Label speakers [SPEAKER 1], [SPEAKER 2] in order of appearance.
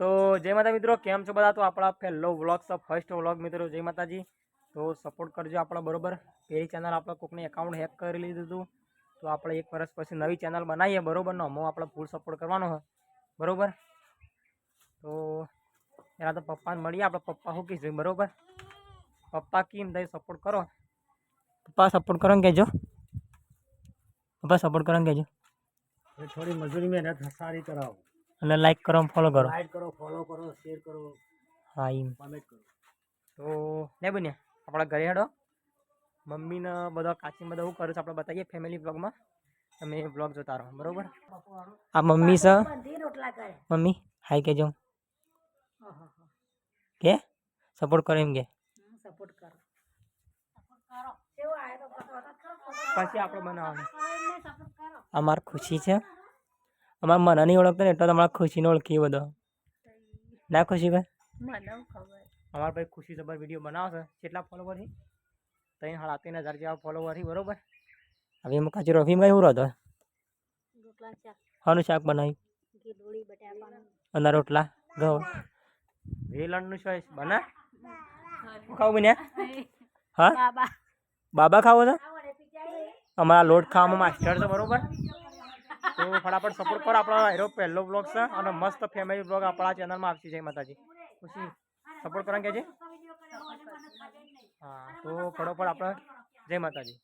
[SPEAKER 1] તો જય માતા મિત્રો, કેમ છો બધા? તો આપણા પહેલો વ્લોગ છે, ફર્સ્ટ વ્લોગ મિત્રો. જય માતાજી. તો સપોર્ટ કરજો આપણા, બરોબર. પેલી ચેનલ આપણે કોકની એકાઉન્ટ હેક કરી લીધું હતું, તો આપણે 1 વર્ષ પછી નવી ચેનલ બનાવીએ, બરોબર. નો હું આપણે ફૂલ સપોર્ટ કરવાનો હોય, બરોબર. તો એના તો પપ્પાને મળીએ, આપણે પપ્પા શું કહીશું, બરોબર. પપ્પા કેમ થાય સપોર્ટ કરો, પપ્પા સપોર્ટ કરો ને કહેજો, પપ્પા સપોર્ટ કરો ને કહેજો.
[SPEAKER 2] થોડી મજૂરી મહેનત સારી કરાવો
[SPEAKER 1] અને લાઈક કરો, ફોલો કરો,
[SPEAKER 2] ફોલો કરો, શેર કરો,
[SPEAKER 1] હા એમ
[SPEAKER 2] કોમેન્ટ કરો.
[SPEAKER 1] તો નહીં બન્યા આપણા ઘરે હેડો. મમ્મીને બધા કાચી બધા શું કરે છે આપણે બતાવીએ ફેમિલી બ્લોગમાં. તમે બ્લોગ જોતા રહો, બરોબર. આ મમ્મી છે, મમ્મી હાય કહેજો, કે સપોર્ટ કરો એમ કે
[SPEAKER 3] સપોર્ટ કરો.
[SPEAKER 1] પછી આપણે બનાવવાનું. અમારે ખુશી છે, અમારા મને નહીં ઓળખતા ને એટલે તમારા ખુશીને ઓળખીએ બધો. ના ખુશી ભાઈ, અમારા ભાઈ ખુશી જબર વિડીયો બનાવશે. કેટલા ફોલોવર છે? 3,500 જેવા ફોલોવર છે, બરોબર. હવે એમ કાચી રફીમાં એવું રહેતો શાનું શાક બનાવ્યું? અને રોટલા ઘઉં વેલણનું ચોઈસ બને ખાવું બને. હા બાબા ખાવો છે? અમારા લોટ ખાવામાં માસ્ટર છે, બરોબર. તો ફટાફટ સપોર્ટ કરો. આપણો હીરો પહેલો બ્લોગ છે અને મસ્ત ફેમિલી બ્લોગ આપણા ચેનલમાં આવશે. જય માતાજી. ખુશી સપોર્ટ કરવા કે છે. હા તો ફટાફટ આપણે જય માતાજી.